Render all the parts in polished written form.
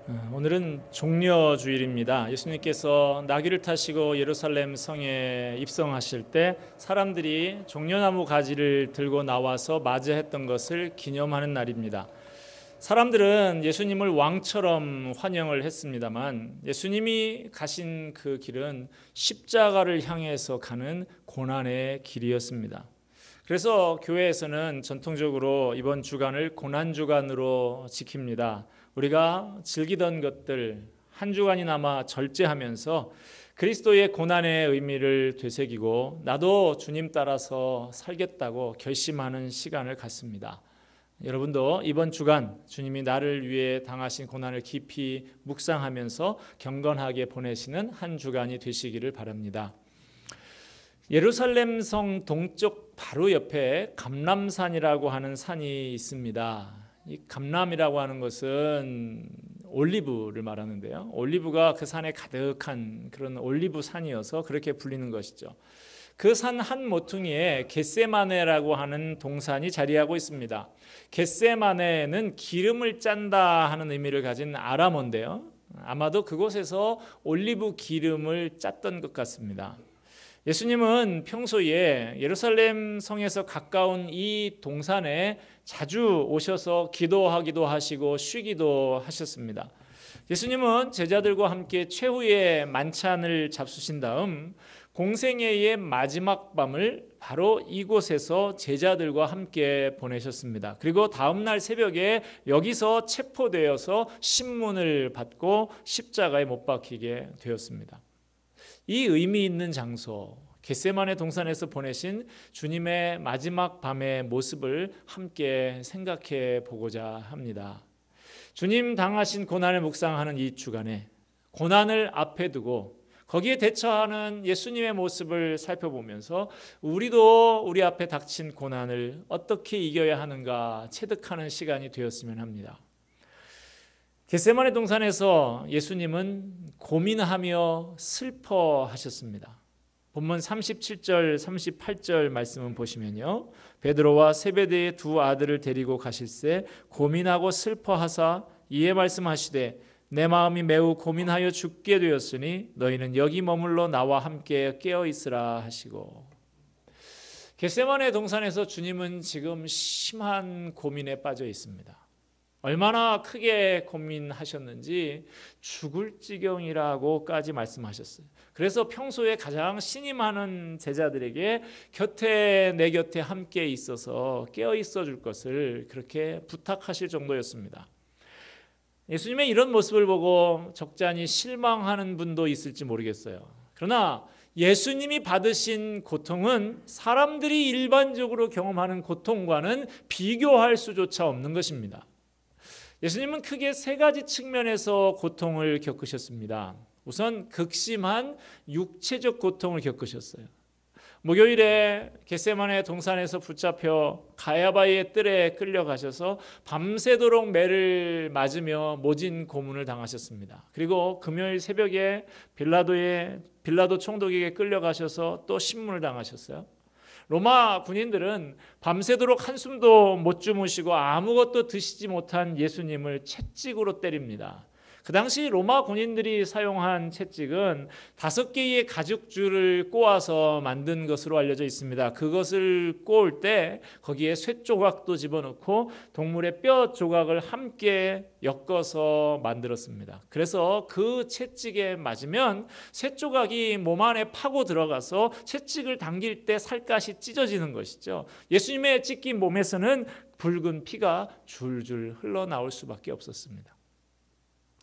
오늘은 종려주일입니다. 예수님께서 나귀를 타시고 예루살렘 성에 입성하실 때 사람들이 종려나무 가지를 들고 나와서 맞이했던 것을 기념하는 날입니다. 사람들은 예수님을 왕처럼 환영을 했습니다만 예수님이 가신 그 길은 십자가를 향해서 가는 고난의 길이었습니다. 그래서 교회에서는 전통적으로 이번 주간을 고난주간으로 지킵니다. 우리가 즐기던 것들 한 주간이나마 절제하면서 그리스도의 고난의 의미를 되새기고 나도 주님 따라서 살겠다고 결심하는 시간을 갖습니다. 여러분도 이번 주간 주님이 나를 위해 당하신 고난을 깊이 묵상하면서 경건하게 보내시는 한 주간이 되시기를 바랍니다. 예루살렘 성 동쪽 바로 옆에 감람산이라고 하는 산이 있습니다. 이 감람이라고 하는 것은 올리브를 말하는데요. 올리브가 그 산에 가득한 그런 올리브 산이어서 그렇게 불리는 것이죠. 그 산 한 모퉁이에 겟세마네라고 하는 동산이 자리하고 있습니다. 겟세마네는 기름을 짠다 하는 의미를 가진 아람어인데요. 아마도 그곳에서 올리브 기름을 짰던 것 같습니다. 예수님은 평소에 예루살렘 성에서 가까운 이 동산에 자주 오셔서 기도하기도 하시고 쉬기도 하셨습니다. 예수님은 제자들과 함께 최후의 만찬을 잡수신 다음 공생애의 마지막 밤을 바로 이곳에서 제자들과 함께 보내셨습니다. 그리고 다음날 새벽에 여기서 체포되어서 신문을 받고 십자가에 못 박히게 되었습니다. 이 의미 있는 장소 겟세마네 동산에서 보내신 주님의 마지막 밤의 모습을 함께 생각해 보고자 합니다. 주님 당하신 고난을 묵상하는 이 주간에 고난을 앞에 두고 거기에 대처하는 예수님의 모습을 살펴보면서 우리도 우리 앞에 닥친 고난을 어떻게 이겨야 하는가 체득하는 시간이 되었으면 합니다. 겟세마네 동산에서 예수님은 고민하며 슬퍼하셨습니다. 본문 37절 38절 말씀을 보시면요, 베드로와 세베대의 두 아들을 데리고 가실새 고민하고 슬퍼하사 이에 말씀하시되 내 마음이 매우 고민하여 죽게 되었으니 너희는 여기 머물러 나와 함께 깨어 있으라 하시고, 겟세마네 동산에서 주님은 지금 심한 고민에 빠져 있습니다. 얼마나 크게 고민하셨는지 죽을 지경이라고까지 말씀하셨어요. 그래서 평소에 가장 신이 많은 제자들에게 내 곁에 함께 있어서 깨어 있어 줄 것을 그렇게 부탁하실 정도였습니다. 예수님의 이런 모습을 보고 적잖이 실망하는 분도 있을지 모르겠어요. 그러나 예수님이 받으신 고통은 사람들이 일반적으로 경험하는 고통과는 비교할 수조차 없는 것입니다. 예수님은 크게 세 가지 측면에서 고통을 겪으셨습니다. 우선 극심한 육체적 고통을 겪으셨어요. 목요일에 겟세마네 동산에서 붙잡혀 가야바의 뜰에 끌려가셔서 밤새도록 매를 맞으며 모진 고문을 당하셨습니다. 그리고 금요일 새벽에 빌라도 총독에게 끌려가셔서 또 신문을 당하셨어요. 로마 군인들은 밤새도록 한숨도 못 주무시고 아무것도 드시지 못한 예수님을 채찍으로 때립니다. 그 당시 로마 군인들이 사용한 채찍은 5개의 가죽줄을 꼬아서 만든 것으로 알려져 있습니다. 그것을 꼬을 때 거기에 쇠 조각도 집어넣고 동물의 뼈 조각을 함께 엮어서 만들었습니다. 그래서 그 채찍에 맞으면 쇠 조각이 몸 안에 파고 들어가서 채찍을 당길 때 살갗이 찢어지는 것이죠. 예수님의 찢긴 몸에서는 붉은 피가 줄줄 흘러나올 수밖에 없었습니다.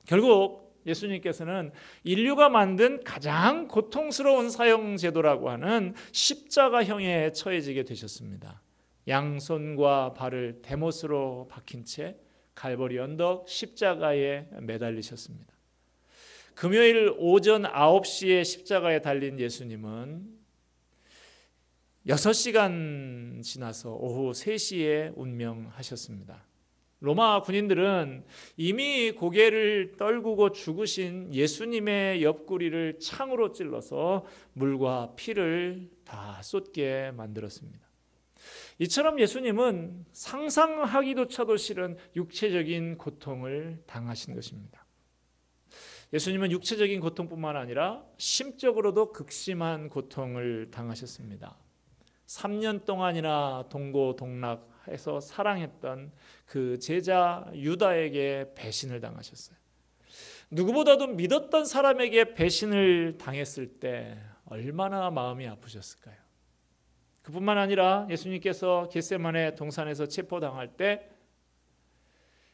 결국 예수님께서는 인류가 만든 가장 고통스러운 사형 제도라고 하는 십자가형에 처해지게 되셨습니다. 양손과 발을 대못으로 박힌 채 갈보리 언덕 십자가에 매달리셨습니다. 금요일 오전 9시에 십자가에 달린 예수님은 6시간 지나서 오후 3시에 운명하셨습니다. 로마 군인들은 이미 고개를 떨구고 죽으신 예수님의 옆구리를 창으로 찔러서 물과 피를 다 쏟게 만들었습니다. 이처럼 예수님은 상상하기조차도 싫은 육체적인 고통을 당하신 것입니다. 예수님은 육체적인 고통뿐만 아니라 심적으로도 극심한 고통을 당하셨습니다. 3년 동안이나 동고동락해서 사랑했던 그 제자 유다에게 배신을 당하셨어요. 누구보다도 믿었던 사람에게 배신을 당했을 때 얼마나 마음이 아프셨을까요? 그뿐만 아니라 예수님께서 겟세마네 동산에서 체포당할 때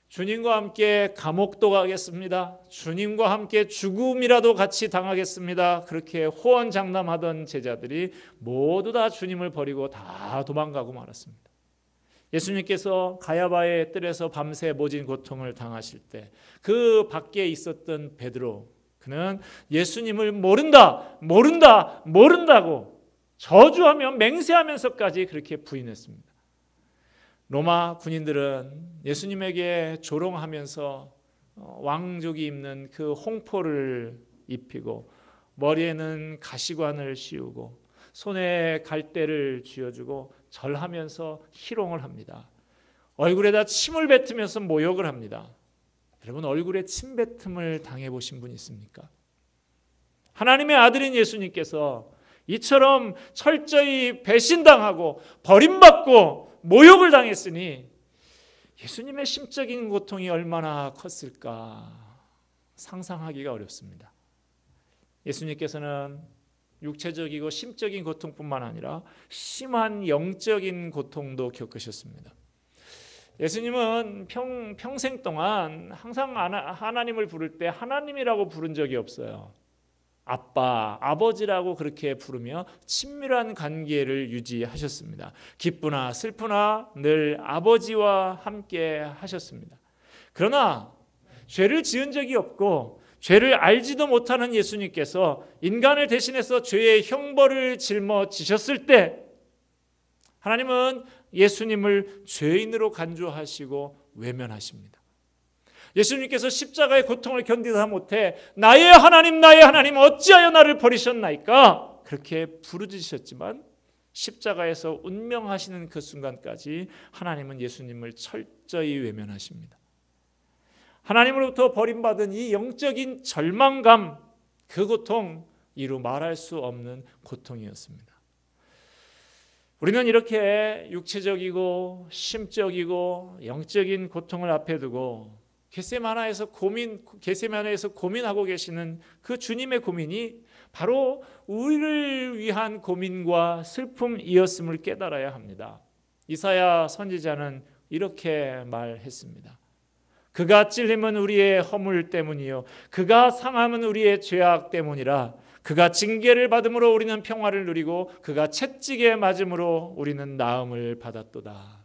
주님과 함께 감옥도 가겠습니다. 주님과 함께 죽음이라도 같이 당하겠습니다. 그렇게 호언장담하던 제자들이 모두 다 주님을 버리고 다 도망가고 말았습니다. 예수님께서 가야바의 뜰에서 밤새 모진 고통을 당하실 때 그 밖에 있었던 베드로, 그는 예수님을 모른다고 저주하며 맹세하면서까지 그렇게 부인했습니다. 로마 군인들은 예수님에게 조롱하면서 왕족이 입는 그 홍포를 입히고 머리에는 가시관을 씌우고 손에 갈대를 쥐어주고 절하면서 희롱을 합니다. 얼굴에다 침을 뱉으면서 모욕을 합니다. 여러분, 얼굴에 침 뱉음을 당해보신 분 있습니까? 하나님의 아들인 예수님께서 이처럼 철저히 배신당하고 버림받고 모욕을 당했으니 예수님의 심적인 고통이 얼마나 컸을까 상상하기가 어렵습니다. 예수님께서는 육체적이고 심적인 고통뿐만 아니라 심한 영적인 고통도 겪으셨습니다. 예수님은 평생 동안 항상 하나님을 부를 때 하나님이라고 부른 적이 없어요. 아빠, 아버지라고 그렇게 부르며 친밀한 관계를 유지하셨습니다. 기쁘나 슬프나 늘 아버지와 함께 하셨습니다. 그러나 죄를 지은 적이 없고 죄를 알지도 못하는 예수님께서 인간을 대신해서 죄의 형벌을 짊어지셨을 때 하나님은 예수님을 죄인으로 간주하시고 외면하십니다. 예수님께서 십자가의 고통을 견디다 못해 나의 하나님 어찌하여 나를 버리셨나이까 그렇게 부르짖으셨지만 십자가에서 운명하시는 그 순간까지 하나님은 예수님을 철저히 외면하십니다. 하나님으로부터 버림받은 이 영적인 절망감, 그 고통 이루 말할 수 없는 고통이었습니다. 우리는 이렇게 육체적이고 심적이고 영적인 고통을 앞에 두고 겟세마네에서 고민하고 계시는 그 주님의 고민이 바로 우리를 위한 고민과 슬픔이었음을 깨달아야 합니다. 이사야 선지자는 이렇게 말했습니다. 그가 찔림은 우리의 허물 때문이요 그가 상함은 우리의 죄악 때문이라. 그가 징계를 받음으로 우리는 평화를 누리고 그가 채찍에 맞음으로 우리는 나음을 받았도다.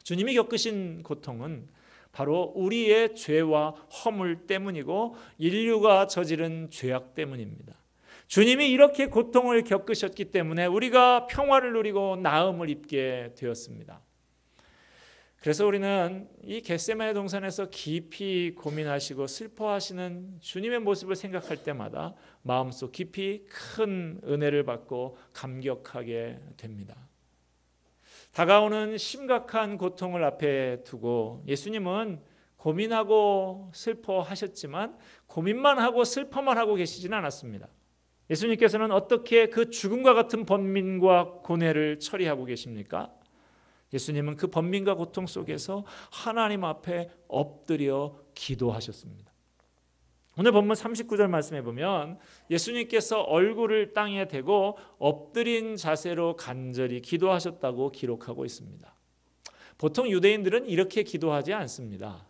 주님이 겪으신 고통은 바로 우리의 죄와 허물 때문이고 인류가 저지른 죄악 때문입니다. 주님이 이렇게 고통을 겪으셨기 때문에 우리가 평화를 누리고 나음을 입게 되었습니다. 그래서 우리는 이 겟세마네 동산에서 깊이 고민하시고 슬퍼하시는 주님의 모습을 생각할 때마다 마음속 깊이 큰 은혜를 받고 감격하게 됩니다. 다가오는 심각한 고통을 앞에 두고 예수님은 고민하고 슬퍼하셨지만 고민만 하고 슬퍼만 하고 계시지는 않았습니다. 예수님께서는 어떻게 그 죽음과 같은 번민과 고뇌를 처리하고 계십니까? 예수님은 그 번민과 고통 속에서 하나님 앞에 엎드려 기도하셨습니다. 오늘 본문 39절 말씀해 보면 예수님께서 얼굴을 땅에 대고 엎드린 자세로 간절히 기도하셨다고 기록하고 있습니다. 보통 유대인들은 이렇게 기도하지 않습니다.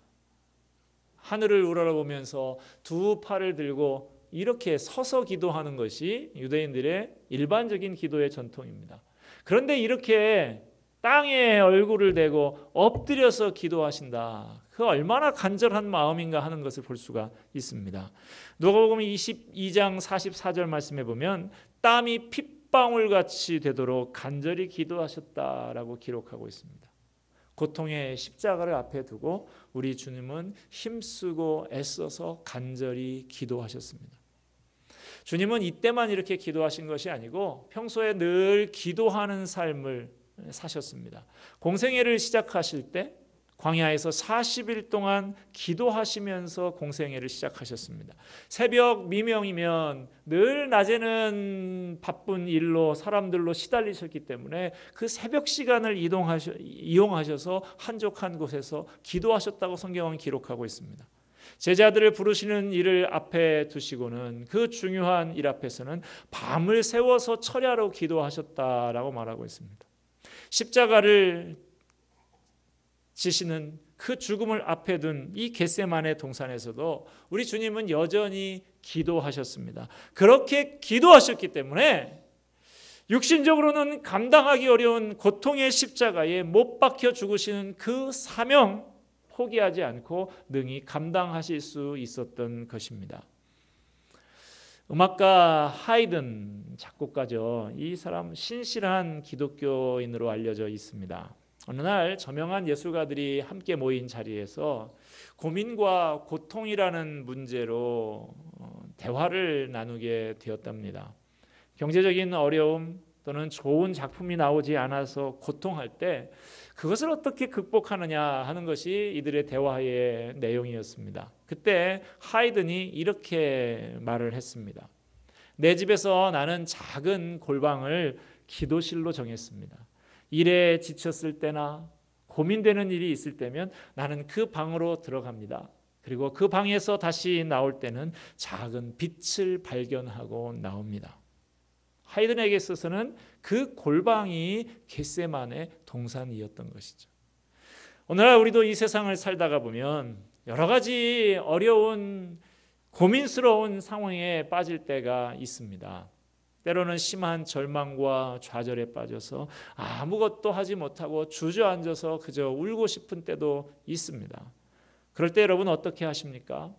하늘을 우러러보면서 두 팔을 들고 이렇게 서서 기도하는 것이 유대인들의 일반적인 기도의 전통입니다. 그런데 이렇게 땅에 얼굴을 대고 엎드려서 기도하신다. 그 얼마나 간절한 마음인가 하는 것을 볼 수가 있습니다. 누가복음 22장 44절 말씀해 보면 땀이 핏방울같이 되도록 간절히 기도하셨다라고 기록하고 있습니다. 고통의 십자가를 앞에 두고 우리 주님은 힘쓰고 애써서 간절히 기도하셨습니다. 주님은 이때만 이렇게 기도하신 것이 아니고 평소에 늘 기도하는 삶을 사셨습니다. 공생애를 시작하실 때 광야에서 40일 동안 기도하시면서 공생애를 시작하셨습니다. 새벽 미명이면 늘 낮에는 바쁜 일로 사람들로 시달리셨기 때문에 그 새벽 시간을 이용하셔서 한적한 곳에서 기도하셨다고 성경은 기록하고 있습니다. 제자들을 부르시는 일을 앞에 두시고는 그 중요한 일 앞에서는 밤을 새워서 철야로 기도하셨다라고 말하고 있습니다. 십자가를 지시는 그 죽음을 앞에 둔 이 겟세마네 동산에서도 우리 주님은 여전히 기도하셨습니다. 그렇게 기도하셨기 때문에 육신적으로는 감당하기 어려운 고통의 십자가에 못 박혀 죽으시는 그 사명 포기하지 않고 능히 감당하실 수 있었던 것입니다. 음악가 하이든 작곡가죠. 이 사람 신실한 기독교인으로 알려져 있습니다. 어느 날 저명한 예술가들이 함께 모인 자리에서 고민과 고통이라는 문제로 대화를 나누게 되었답니다. 경제적인 어려움 또는 좋은 작품이 나오지 않아서 고통할 때 그것을 어떻게 극복하느냐 하는 것이 이들의 대화의 내용이었습니다. 그때 하이든이 이렇게 말을 했습니다. 내 집에서 나는 작은 골방을 기도실로 정했습니다. 일에 지쳤을 때나 고민되는 일이 있을 때면 나는 그 방으로 들어갑니다. 그리고 그 방에서 다시 나올 때는 작은 빛을 발견하고 나옵니다. 하이든에게 있어서는 그 골방이 겟세마네 동산이었던 것이죠. 오늘날 우리도 이 세상을 살다가 보면 여러 가지 어려운 고민스러운 상황에 빠질 때가 있습니다. 때로는 심한 절망과 좌절에 빠져서 아무것도 하지 못하고 주저앉아서 그저 울고 싶은 때도 있습니다. 그럴 때 여러분 어떻게 하십니까?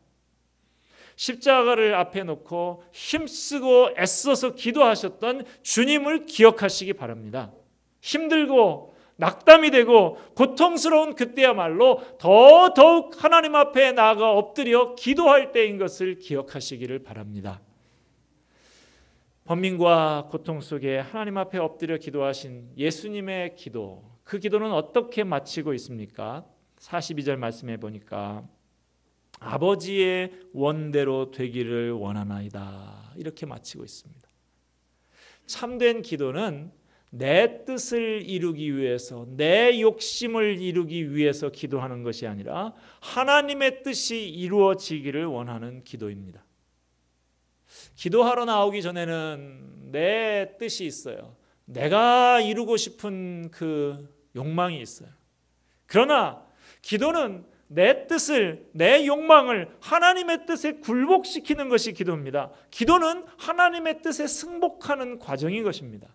십자가를 앞에 놓고 힘쓰고 애써서 기도하셨던 주님을 기억하시기 바랍니다. 힘들고 낙담이 되고 고통스러운 그때야말로 더더욱 하나님 앞에 나아가 엎드려 기도할 때인 것을 기억하시기를 바랍니다. 번민과 고통 속에 하나님 앞에 엎드려 기도하신 예수님의 기도, 그 기도는 어떻게 마치고 있습니까? 42절 말씀해 보니까 아버지의 원대로 되기를 원하나이다 이렇게 마치고 있습니다. 참된 기도는 내 뜻을 이루기 위해서 내 욕심을 이루기 위해서 기도하는 것이 아니라 하나님의 뜻이 이루어지기를 원하는 기도입니다. 기도하러 나오기 전에는 내 뜻이 있어요. 내가 이루고 싶은 그 욕망이 있어요. 그러나 기도는 내 뜻을, 내 욕망을 하나님의 뜻에 굴복시키는 것이 기도입니다. 기도는 하나님의 뜻에 승복하는 과정인 것입니다.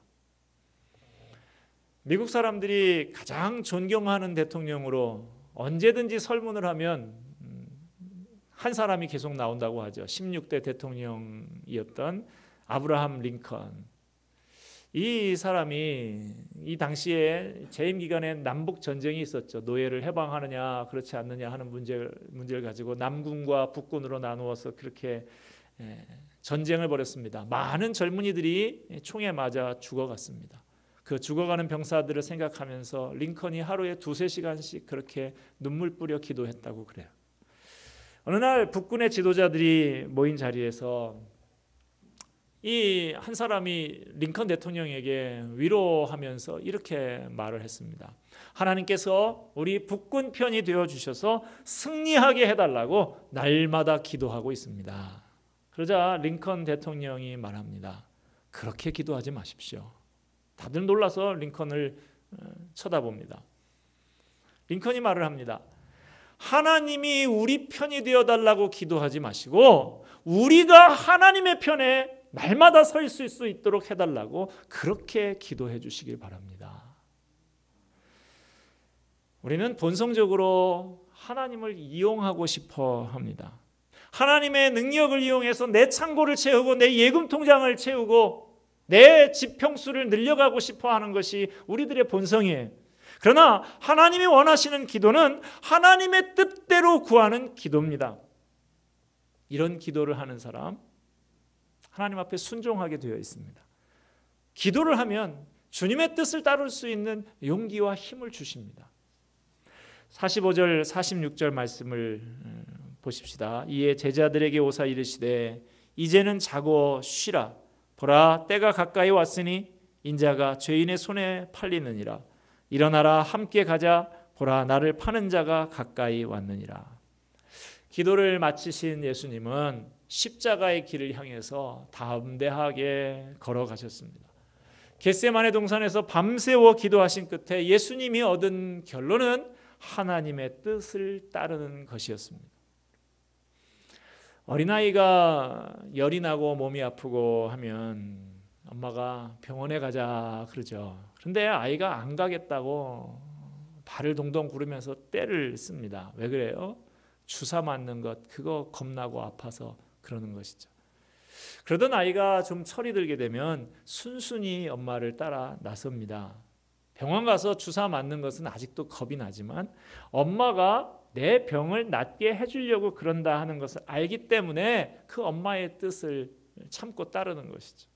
미국 사람들이 가장 존경하는 대통령으로 언제든지 설문을 하면 한 사람이 계속 나온다고 하죠. 16대 대통령이었던 아브라함 링컨. 이 사람이 이 당시에 재임 기간에 남북 전쟁이 있었죠. 노예를 해방하느냐 그렇지 않느냐 하는 문제를 가지고 남군과 북군으로 나누어서 그렇게 전쟁을 벌였습니다. 많은 젊은이들이 총에 맞아 죽어갔습니다. 그 죽어가는 병사들을 생각하면서 링컨이 하루에 2-3시간씩 그렇게 눈물 뿌려 기도했다고 그래요. 어느 날 북군의 지도자들이 모인 자리에서 이 한 사람이 링컨 대통령에게 위로하면서 이렇게 말을 했습니다. 하나님께서 우리 북군 편이 되어 주셔서 승리하게 해달라고 날마다 기도하고 있습니다. 그러자 링컨 대통령이 말합니다. 그렇게 기도하지 마십시오. 다들 놀라서 링컨을 쳐다봅니다. 링컨이 말을 합니다. 하나님이 우리 편이 되어달라고 기도하지 마시고 우리가 하나님의 편에 날마다 서 있을 수 있도록 해달라고 그렇게 기도해 주시길 바랍니다. 우리는 본성적으로 하나님을 이용하고 싶어 합니다. 하나님의 능력을 이용해서 내 창고를 채우고 내 예금 통장을 채우고 내 지평수를 늘려가고 싶어 하는 것이 우리들의 본성이에요. 그러나 하나님이 원하시는 기도는 하나님의 뜻대로 구하는 기도입니다. 이런 기도를 하는 사람 하나님 앞에 순종하게 되어 있습니다. 기도를 하면 주님의 뜻을 따를 수 있는 용기와 힘을 주십니다. 45절 46절 말씀을 보십시다. 이에 제자들에게 오사 이르시되 이제는 자고 쉬라. 보라 때가 가까이 왔으니 인자가 죄인의 손에 팔리느니라. 일어나라 함께 가자. 보라 나를 파는 자가 가까이 왔느니라. 기도를 마치신 예수님은 십자가의 길을 향해서 담대하게 걸어가셨습니다. 겟세마네 동산에서 밤새워 기도하신 끝에 예수님이 얻은 결론은 하나님의 뜻을 따르는 것이었습니다. 어린아이가 열이 나고 몸이 아프고 하면 엄마가 병원에 가자 그러죠. 그런데 아이가 안 가겠다고 발을 동동 구르면서 떼를 씁니다. 왜 그래요? 주사 맞는 것 그거 겁나고 아파서 그러는 것이죠. 그러던 아이가 좀 철이 들게 되면 순순히 엄마를 따라 나섭니다. 병원 가서 주사 맞는 것은 아직도 겁이 나지만 엄마가 내 병을 낫게 해주려고 그런다 하는 것을 알기 때문에 그 엄마의 뜻을 참고 따르는 것이죠.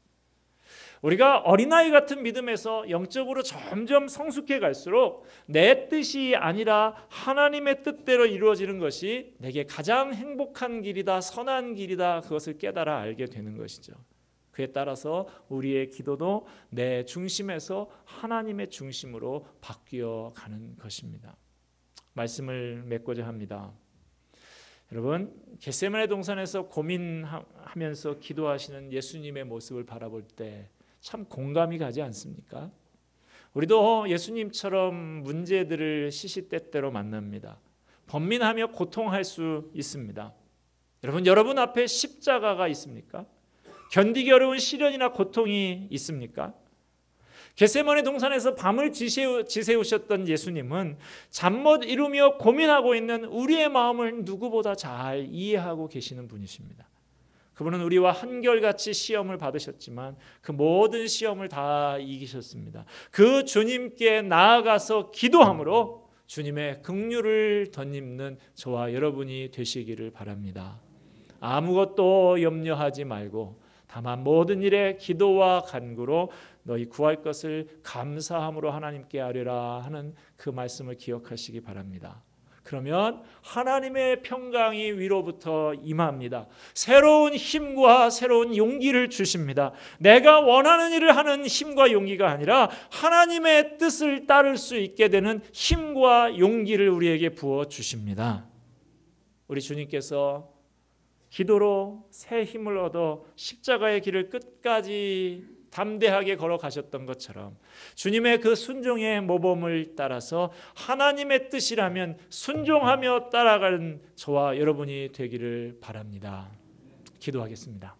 우리가 어린아이 같은 믿음에서 영적으로 점점 성숙해 갈수록 내 뜻이 아니라 하나님의 뜻대로 이루어지는 것이 내게 가장 행복한 길이다, 선한 길이다, 그것을 깨달아 알게 되는 것이죠. 그에 따라서 우리의 기도도 내 중심에서 하나님의 중심으로 바뀌어 가는 것입니다. 말씀을 맺고자 합니다. 여러분, 겟세마네 동산에서 고민하면서 기도하시는 예수님의 모습을 바라볼 때 참 공감이 가지 않습니까? 우리도 예수님처럼 문제들을 시시때때로 만납니다. 번민하며 고통할 수 있습니다. 여러분 앞에 십자가가 있습니까? 견디기 어려운 시련이나 고통이 있습니까? 겟세마네 동산에서 밤을 지새우셨던 예수님은 잠 못 이루며 고민하고 있는 우리의 마음을 누구보다 잘 이해하고 계시는 분이십니다. 그분은 우리와 한결같이 시험을 받으셨지만 그 모든 시험을 다 이기셨습니다. 그 주님께 나아가서 기도함으로 주님의 긍휼을 덧입는 저와 여러분이 되시기를 바랍니다. 아무것도 염려하지 말고 다만 모든 일에 기도와 간구로 너희 구할 것을 감사함으로 하나님께 아뢰라 하는 그 말씀을 기억하시기 바랍니다. 그러면 하나님의 평강이 위로부터 임합니다. 새로운 힘과 새로운 용기를 주십니다. 내가 원하는 일을 하는 힘과 용기가 아니라 하나님의 뜻을 따를 수 있게 되는 힘과 용기를 우리에게 부어 주십니다. 우리 주님께서 기도로 새 힘을 얻어 십자가의 길을 끝까지 담대하게 걸어가셨던 것처럼 주님의 그 순종의 모범을 따라서 하나님의 뜻이라면 순종하며 따라가는 저와 여러분이 되기를 바랍니다. 기도하겠습니다.